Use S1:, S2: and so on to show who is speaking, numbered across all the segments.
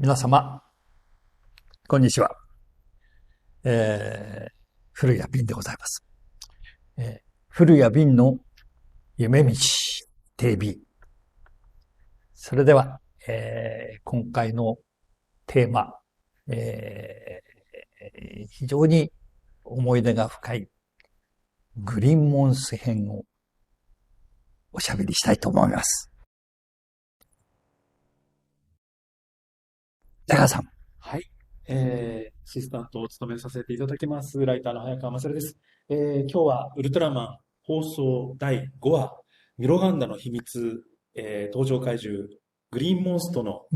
S1: 皆様、こんにちは。古谷敏でございます。古谷敏の夢道 TV。それでは、今回のテーマ、非常に思い出が深いグリーンモンス編をおしゃべりしたいと思います。ジャガーさん。
S2: はい。アシスタントを務めさせていただきます、ライターの早川勝です。今日はウルトラマン放送第5話、ミロガンダの秘密、登場怪獣、グリーンモンストの、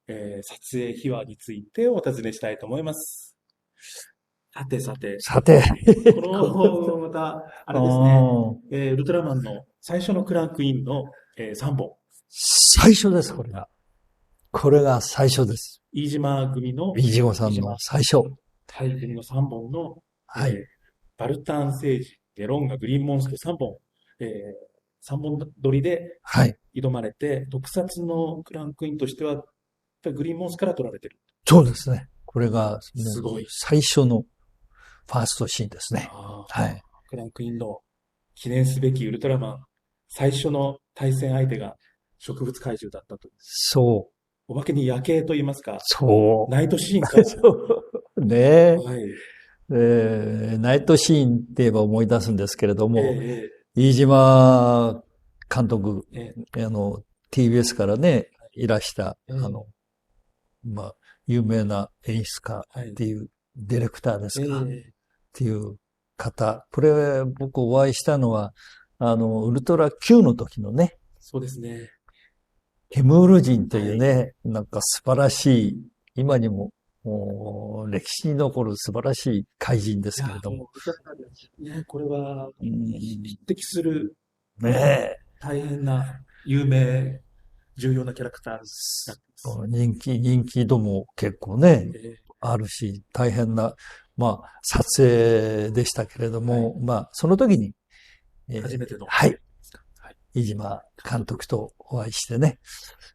S2: 撮影秘話についてお尋ねしたいと思います。さて、この、また、あれですね、ウルトラマンの最初のクランクインの、3本。
S1: 最初です、これが。これが最初です。
S2: 飯島組の、
S1: 飯島さんの最初。
S2: はい、組の3本の、
S1: はい。
S2: バルタン星人、ゲロンガ、グリーンモンスト3本、3本撮りで
S1: はい。
S2: 挑まれて、特撮のクランクインとしては、やっぱりグリーンモンストから撮られてる。
S1: そうですね。これが、
S2: すごい。
S1: 最初のファーストシーンですね。はい。
S2: クランクインの記念すべきウルトラマン、最初の対戦相手が植物怪獣だったと。
S1: そう。
S2: おまけに夜景と言いますか。
S1: そう。
S2: ナイトシーンから。
S1: そうねえ。
S2: はい。
S1: ナイトシーンって言えば思い出すんですけれども、飯島監督、TBS からね、いらした、有名な演出家っていう、ディレクターですか、っていう方。これ、僕お会いしたのは、ウルトラ Q の時のね、
S2: そうですね。
S1: ケムール人というね、なんか素晴らしい、今にも、歴史に残る素晴らしい怪人ですけれども。
S2: ね、これは、匹敵する、
S1: ね、
S2: 大変な、有名、重要なキャラクターになってます。
S1: 人気度も結構ね、あるし、大変な、撮影でしたけれども、その時に、
S2: 初めての。
S1: はい。飯島監督とお会いしてね、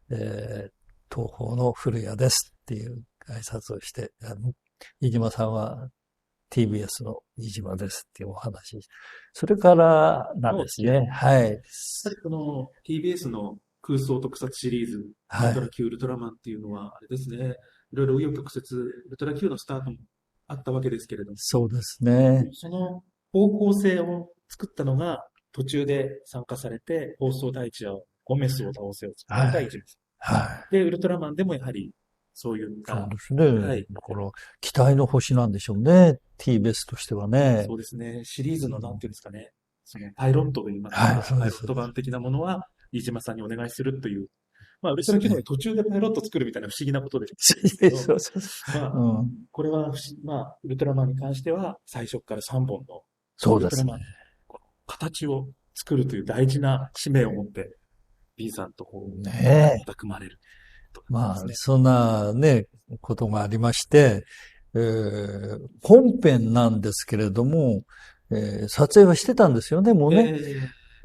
S1: 東宝の古谷ですっていう挨拶をして、飯島さんは TBS の飯島ですっていうお話。それからなんですね。はい。やっ
S2: ぱりこの TBS の空想特撮シリーズ、ウルトラ Q ウルトラマンっていうのは、あれですね、いろいろ紆余曲折、ウルトラ Q のスタートもあったわけですけれども、
S1: そうですね。
S2: その方向性を作ったのが、途中で参加されて、放送第一話を、ゴメスを倒せを作られた一部。
S1: はい。
S2: で、ウルトラマンでもやはり、そういった。
S1: そうですね。はい。だから、期待の星なんでしょうね。TBS としてはね。
S2: そうですね。シリーズの、なんていうんですかね。その、パイロットといいますか、パイロット版的なものは、飯島さんにお願いするという。ウルトラ Q の途中でパイロット作るみたいな不思議なことで
S1: そうそう。
S2: これは、ウルトラマンに関しては、最初から3本の、
S1: そうですね。
S2: 形を作るという大事な使命を持って、B さんとこう、組まれる。
S1: そんなね、ことがありまして、本編なんですけれども、撮影はしてたんですよね、もうね。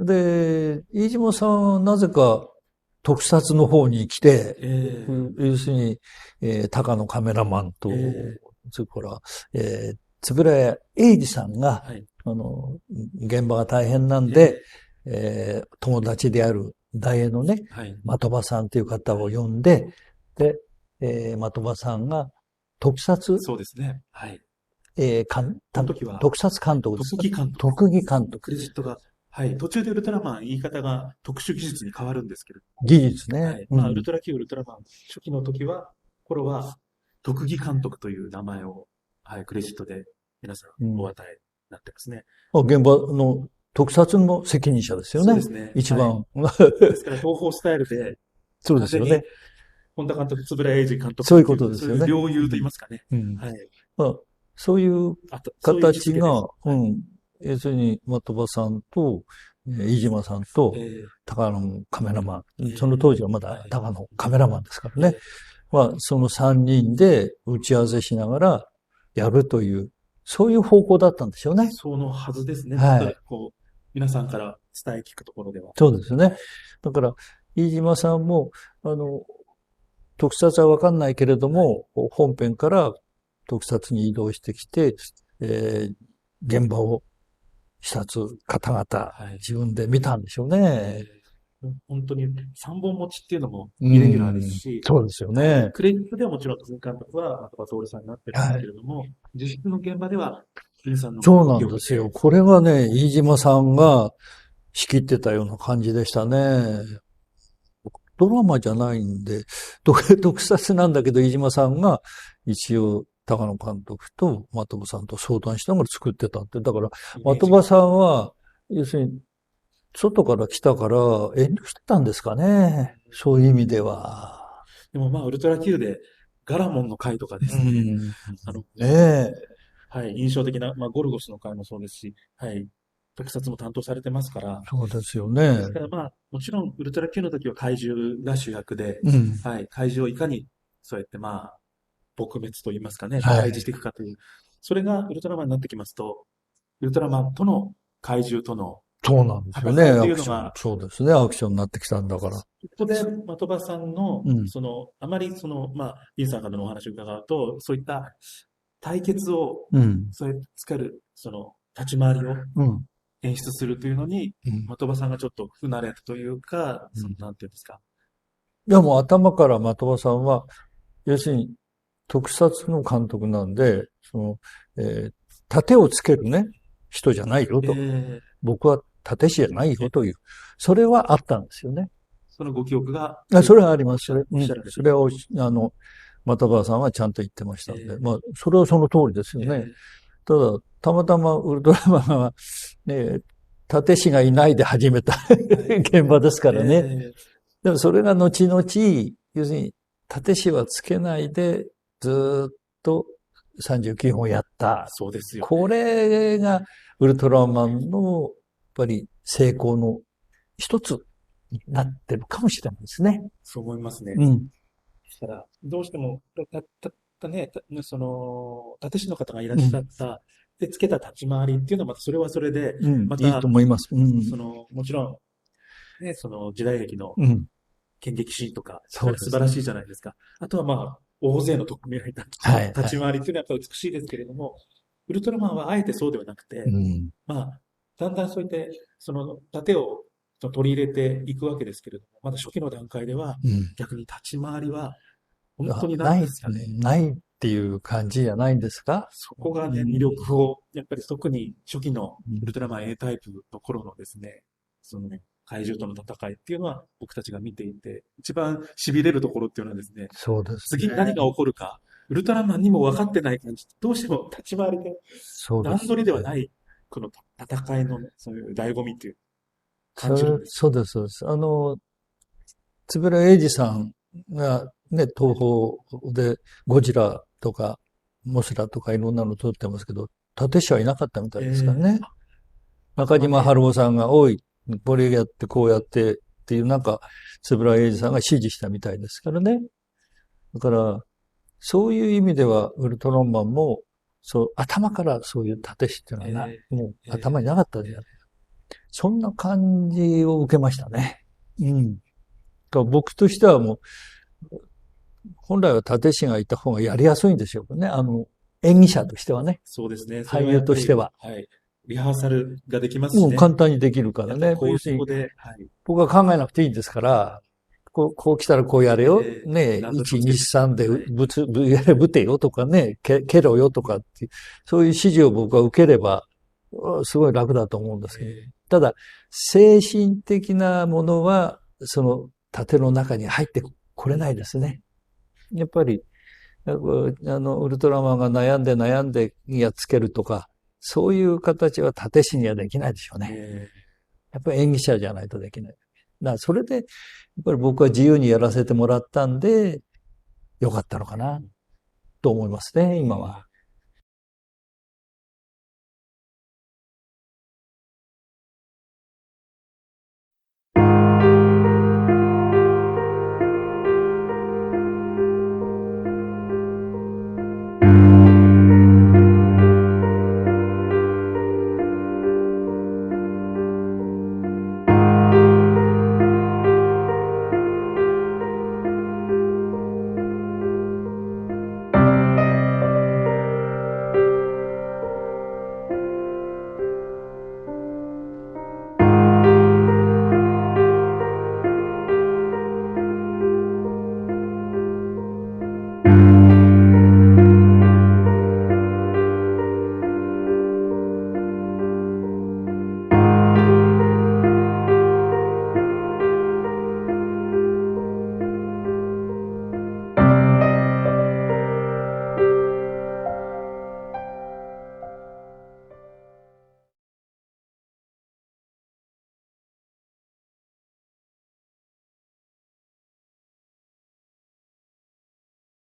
S1: で、飯島さんはなぜか特撮の方に来て、要するに、高野カメラマンと、それから、円谷英二さんが、現場が大変なんで、友達である大英のね、的場さんという方を呼んで、で、的場さんが特撮、
S2: そうですね。はい。
S1: 特撮監督ですか？特技監督。
S2: クレジットが、はい。途中でウルトラマン言い方が特殊技術に変わるんですけれども。
S1: 技術ね。
S2: はい。ウルトラ Q ウルトラマン初期の時は、頃は特技監督という名前を、はい、クレジットで皆さんお与えになってますね。
S1: 現場の特撮の責任者ですよね。そうですね。一番。
S2: ですから、東宝スタイルで、
S1: そうですよね。
S2: 本田監督、円谷英二監督。
S1: そういうことですよね。
S2: 両雄と言いますかね。
S1: はい。そういう形が、要するに、的場さんと、飯島さんと、高野カメラマン。その当時はまだ高野カメラマンですからね。その3人で打ち合わせしながらやるという、そういう方向だったんでしょうね。
S2: そのはずですね。
S1: はい。
S2: こう、皆さんから伝え聞くところでは。
S1: そうですね。だから、飯島さんも、特撮はわかんないけれども、本編から特撮に移動してきて、現場を視察、方々、自分で見たんでしょうね。
S2: 本当に三本持ちっていうのもイレギュラーですし、
S1: そうですよね。
S2: クレジットではもちろん、鈴監督は、的場徹さんになってるんですけれども、実質の現場では、金さんの
S1: そうなんですよ。これはね、飯島さんが仕切ってたような感じでしたね。ドラマじゃないんで、特撮なんだけど、飯島さんが一応、高野監督と的場さんと相談しながら作ってたって。だから、的場さんは、要するに、外から来たから遠慮してたんですかね。そういう意味では。
S2: でもまあ、ウルトラ Q で、ガラモンの回とかですね。
S1: ねえ。
S2: はい、印象的な、まあ、ゴルゴスの回もそうですし、はい、特撮も担当されてますから。
S1: そうですよね。
S2: ですからまあ、もちろん、ウルトラ Q の時は怪獣が主役で、はい、怪獣をいかに、そうやってまあ、撲滅と言いますかね、退治していくかという。それがウルトラマンになってきますと、ウルトラマンとの怪獣との
S1: そうなんですよね。
S2: 戦いっていうのが、
S1: そうですね。アクションになってきたんだから。
S2: ここで、的場さんの、あまりまあ、インさんからのお話を伺うと、そういった対決を、そうやってつける、立ち回りを演出するというのに、的場さんがちょっと不慣れたというか、なんていうんですか。
S1: いや、もう頭から的場さんは、要するに、特撮の監督なんで、盾をつけるね、人じゃないよと。僕は盾師じゃないよという。それはあったんですよね。
S2: そのご記憶が。
S1: それはあります。それを、的場さんはちゃんと言ってましたんで。まあ、それはその通りですよね。ただ、たまたまウルトラマンは、ね、盾師がいないで始めた現場ですからね。でもそれが後々、要するに、盾師はつけないで、ずっと39本やった。
S2: そうですよ。
S1: これが、ウルトラマンの、やっぱり成功の一つになってるかもしれないですね。
S2: そう思いますね。だから、どうしても、盾師の方がいらっしゃった、で、つけた立ち回りっていうのはまたそれはそれで、また、
S1: いいと思います。
S2: もちろん、ね、時代劇の剣撃シーンとか、素晴らしいじゃないですか。あとはまあ、大勢の特命がいた立ち回りっていうのはやっぱ美しいですけれども、ウルトラマンはあえてそうではなくて、まあ、だんだんそういって、盾を取り入れていくわけですけれども、まだ初期の段階では、逆に立ち回りは、本当にないですかね。
S1: ないっていう感じじゃないんですか？
S2: そこがね、魅力を、やっぱり特に初期のウルトラマン A タイプの頃のですね、怪獣との戦いっていうのは僕たちが見ていて、一番痺れるところっていうのはですね、
S1: そうです、
S2: 次何が起こるか、ウルトラマンにも分かってない感じ、どうしても立ち回りで、段取りではない、この戦いの、そういう醍醐味っていう感じるんです。
S1: そうです、そうです。円谷英二さんがね、東宝でゴジラとかモスラとかいろんなの撮ってますけど、盾師はいなかったみたいですからね。中島春夫さんが、おい、これやってこうやってっていうなんか、円谷英二さんが指示したみたいですからね。だから、そういう意味では、ウルトラマンも、頭からそういう盾師っていうのはもう頭になかったんじゃない。そんな感じを受けましたね。僕としてはもう、本来は盾師がいた方がやりやすいんでしょうね。演技者としてはね。
S2: そうですね。
S1: 俳優としては。
S2: はい。リハーサルができますしね。
S1: もう簡単にできるからね。僕は考えなくていいんですから、こう来たらこうやれよ。ね、1、2、3でぶてよとかね、蹴ろよとかっていう、そういう指示を僕は受ければ、すごい楽だと思うんですけど。ただ、精神的なものは、盾の中に入ってこれないですね。やっぱり、ウルトラマンが悩んでやっつけるとか、そういう形は盾師にはできないでしょうね。やっぱり演技者じゃないとできない。だからそれで、やっぱり僕は自由にやらせてもらったんで、よかったのかな、と思いますね、今は。